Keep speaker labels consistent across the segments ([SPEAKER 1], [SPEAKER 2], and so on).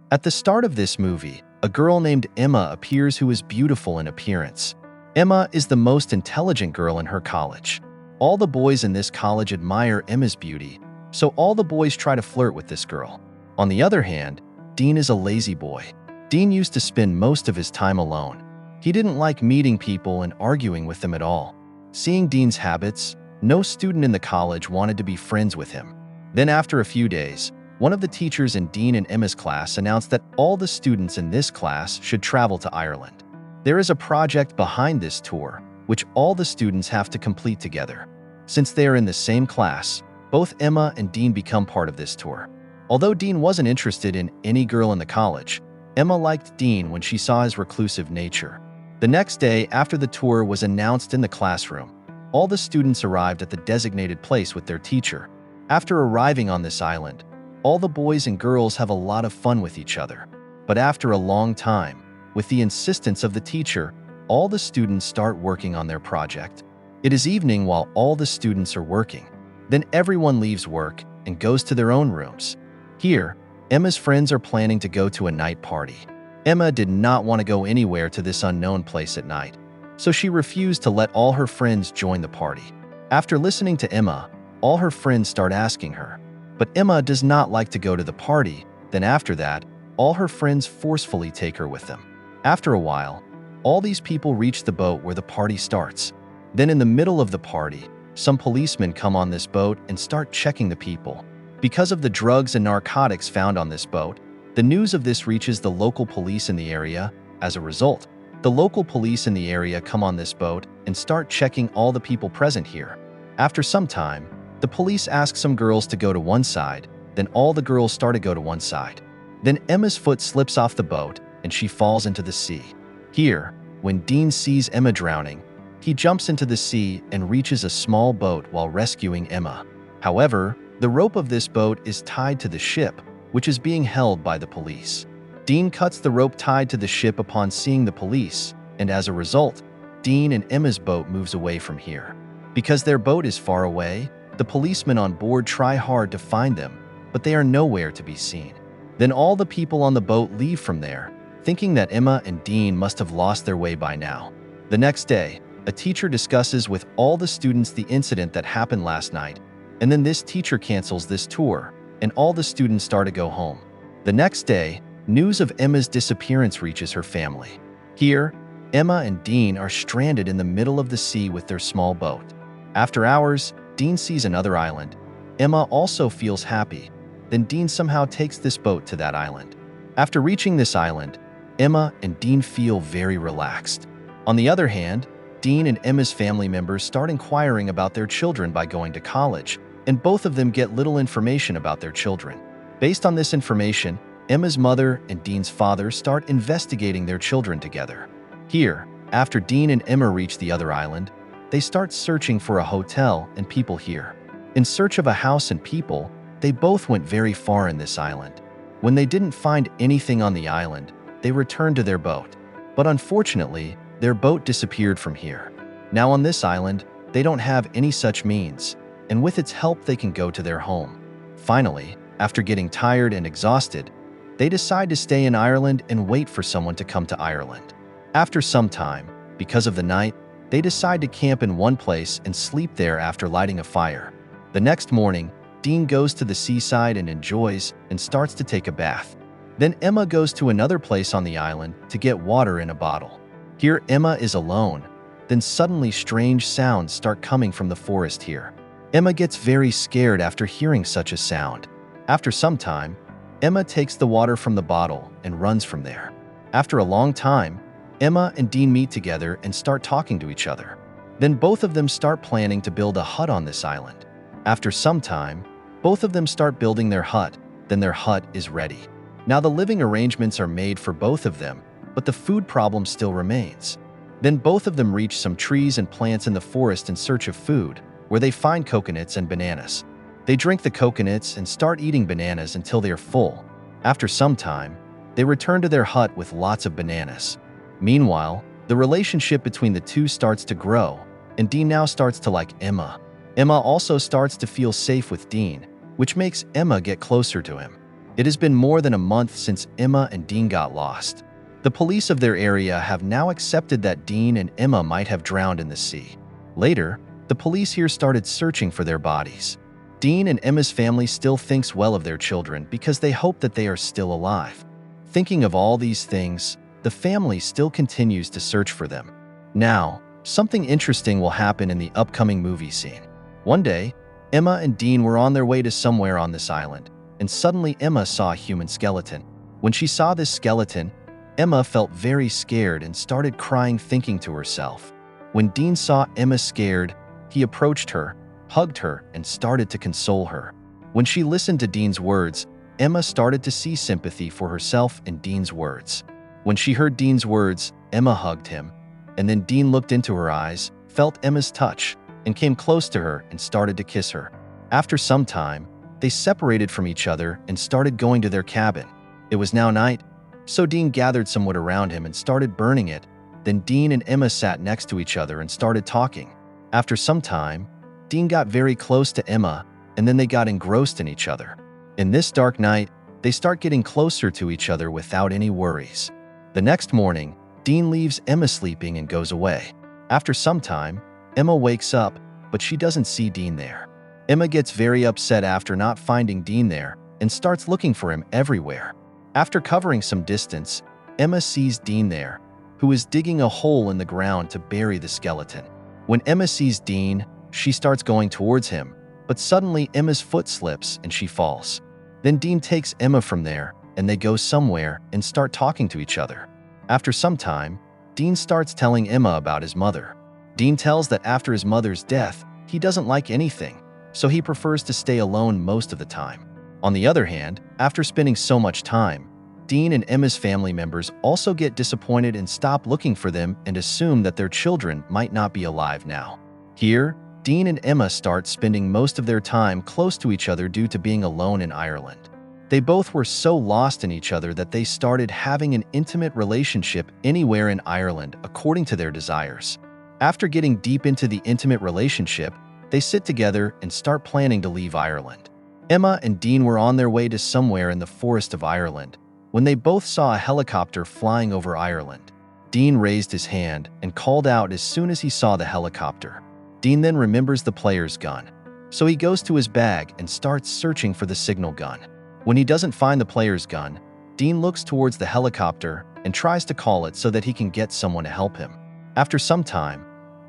[SPEAKER 1] At the start of this movie, a girl named Emma appears who is beautiful in appearance. Emma is the most intelligent girl in her college. All the boys in this college admire Emma's beauty, so all the boys try to flirt with this girl. On the other hand, Dean is a lazy boy. Dean used to spend most of his time alone. He didn't like meeting people and arguing with them at all. Seeing Dean's habits, no student in the college wanted to be friends with him. Then after a few days, one of the teachers in Dean and Emma's class announced that all the students in this class should travel to Ireland. There is a project behind this tour, which all the students have to complete together. Since they are in the same class, both Emma and Dean become part of this tour. Although Dean wasn't interested in any girl in the college, Emma liked Dean when she saw his reclusive nature. The next day, after the tour was announced in the classroom, all the students arrived at the designated place with their teacher. After arriving on this island, all the boys and girls have a lot of fun with each other. But after a long time, with the insistence of the teacher, all the students start working on their project. It is evening while all the students are working. Then everyone leaves work and goes to their own rooms. Here, Emma's friends are planning to go to a night party. Emma did not want to go anywhere to this unknown place at night, so she refused to let all her friends join the party. After listening to Emma, all her friends start asking her, but Emma does not like to go to the party. Then after that, all her friends forcefully take her with them. After a while, all these people reach the boat where the party starts. Then in the middle of the party, some policemen come on this boat and start checking the people. Because of the drugs and narcotics found on this boat, the news of this reaches the local police in the area. As a result, the local police in the area come on this boat and start checking all the people present here. After some time, the police ask some girls to go to one side, then all the girls start to go to one side. Then Emma's foot slips off the boat and she falls into the sea. Here, when Dean sees Emma drowning, he jumps into the sea and reaches a small boat while rescuing Emma. However, the rope of this boat is tied to the ship, which is being held by the police. Dean cuts the rope tied to the ship upon seeing the police, and as a result, Dean and Emma's boat moves away from here. Because their boat is far away, the policemen on board try hard to find them, but they are nowhere to be seen. Then all the people on the boat leave from there, thinking that Emma and Dean must have lost their way by now. The next day, a teacher discusses with all the students the incident that happened last night, and then this teacher cancels this tour, and all the students start to go home. The next day, news of Emma's disappearance reaches her family. Here, Emma and Dean are stranded in the middle of the sea with their small boat. After hours, Dean sees another island. Emma also feels happy. Then Dean somehow takes this boat to that island. After reaching this island, Emma and Dean feel very relaxed. On the other hand, Dean and Emma's family members start inquiring about their children by going to college, and both of them get little information about their children. Based on this information, Emma's mother and Dean's father start investigating their children together. Here, after Dean and Emma reach the other island, they start searching for a hotel and people here. In search of a house and people, they both went very far in this island. When they didn't find anything on the island, they returned to their boat. But unfortunately, their boat disappeared from here. Now on this island, they don't have any such means, and with its help they can go to their home. Finally, after getting tired and exhausted, they decide to stay in Ireland and wait for someone to come to Ireland. After some time, because of the night, they decide to camp in one place and sleep there after lighting a fire. The next morning, Dean goes to the seaside and enjoys and starts to take a bath. Then Emma goes to another place on the island to get water in a bottle. Here Emma is alone. Then suddenly strange sounds start coming from the forest here. Emma gets very scared after hearing such a sound. After some time, Emma takes the water from the bottle and runs from there. After a long time, Emma and Dean meet together and start talking to each other. Then both of them start planning to build a hut on this island. After some time, both of them start building their hut. Then their hut is ready. Now the living arrangements are made for both of them, but the food problem still remains. Then both of them reach some trees and plants in the forest in search of food, where they find coconuts and bananas. They drink the coconuts and start eating bananas until they are full. After some time, they return to their hut with lots of bananas. Meanwhile, the relationship between the two starts to grow, and Dean now starts to like Emma. Emma also starts to feel safe with Dean, which makes Emma get closer to him. It has been more than a month since Emma and Dean got lost. The police of their area have now accepted that Dean and Emma might have drowned in the sea. Later, the police here started searching for their bodies. Dean and Emma's family still thinks well of their children because they hope that they are still alive. Thinking of all these things, the family still continues to search for them. Now, something interesting will happen in the upcoming movie scene. One day, Emma and Dean were on their way to somewhere on this island, and suddenly Emma saw a human skeleton. When she saw this skeleton, Emma felt very scared and started crying, thinking to herself. When Dean saw Emma scared, he approached her, hugged her, and started to console her. When she listened to Dean's words, Emma started to see sympathy for herself in Dean's words. When she heard Dean's words, Emma hugged him, and then Dean looked into her eyes, felt Emma's touch, and came close to her and started to kiss her. After some time, they separated from each other and started going to their cabin. It was now night, so Dean gathered some wood around him and started burning it. Then Dean and Emma sat next to each other and started talking. After some time, Dean got very close to Emma, and then they got engrossed in each other. In this dark night, they start getting closer to each other without any worries. The next morning, Dean leaves Emma sleeping and goes away. After some time, Emma wakes up, but she doesn't see Dean there. Emma gets very upset after not finding Dean there and starts looking for him everywhere. After covering some distance, Emma sees Dean there, who is digging a hole in the ground to bury the skeleton. When Emma sees Dean, she starts going towards him, but suddenly Emma's foot slips and she falls. Then Dean takes Emma from there, and they go somewhere and start talking to each other. After some time, Dean starts telling Emma about his mother. Dean tells that after his mother's death, he doesn't like anything, so he prefers to stay alone most of the time. On the other hand, after spending so much time, Dean and Emma's family members also get disappointed and stop looking for them and assume that their children might not be alive now. Here, Dean and Emma start spending most of their time close to each other due to being alone in Ireland. They both were so lost in each other that they started having an intimate relationship anywhere in Ireland according to their desires. After getting deep into the intimate relationship, they sit together and start planning to leave Ireland. Emma and Dean were on their way to somewhere in the forest of Ireland when they both saw a helicopter flying over Ireland. Dean raised his hand and called out as soon as he saw the helicopter. Dean then remembers the player's gun, so he goes to his bag and starts searching for the signal gun. When he doesn't find the player's gun, Dean looks towards the helicopter and tries to call it so that he can get someone to help him. After some time,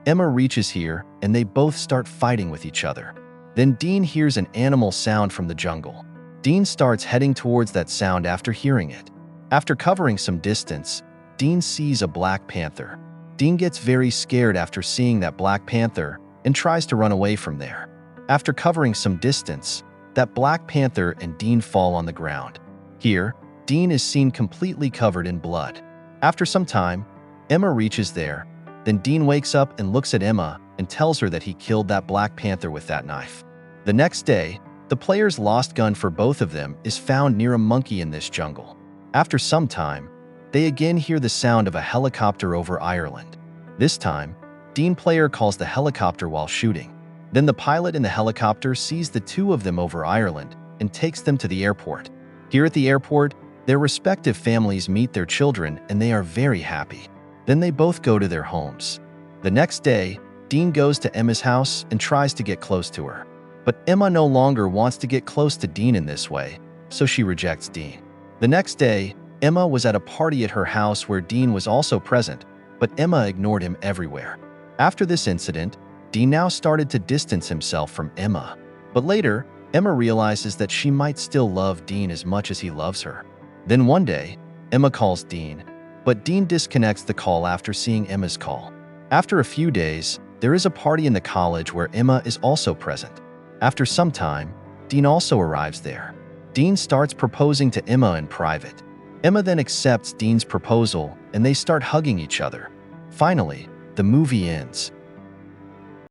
[SPEAKER 1] Emma reaches here and they both start fighting with each other. Then Dean hears an animal sound from the jungle. Dean starts heading towards that sound after hearing it. After covering some distance, Dean sees a black panther. Dean gets very scared after seeing that black panther and tries to run away from there. After covering some distance, that black panther and Dean fall on the ground. Here, Dean is seen completely covered in blood. After some time, Emma reaches there. Then Dean wakes up and looks at Emma and tells her that he killed that black panther with that knife. The next day, the player's lost gun for both of them is found near a monkey in this jungle. After some time, they again hear the sound of a helicopter over Ireland. This time, Dean player calls the helicopter while shooting. Then the pilot in the helicopter sees the two of them over Ireland and takes them to the airport. Here at the airport, their respective families meet their children and they are very happy. Then they both go to their homes. The next day, Dean goes to Emma's house and tries to get close to her. But Emma no longer wants to get close to Dean in this way, so she rejects Dean. The next day, Emma was at a party at her house where Dean was also present, but Emma ignored him everywhere. After this incident, Dean now started to distance himself from Emma. But later, Emma realizes that she might still love Dean as much as he loves her. Then one day, Emma calls Dean, but Dean disconnects the call after seeing Emma's call. After a few days, there is a party in the college where Emma is also present. After some time, Dean also arrives there. Dean starts proposing to Emma in private. Emma then accepts Dean's proposal and they start hugging each other. Finally, the movie ends.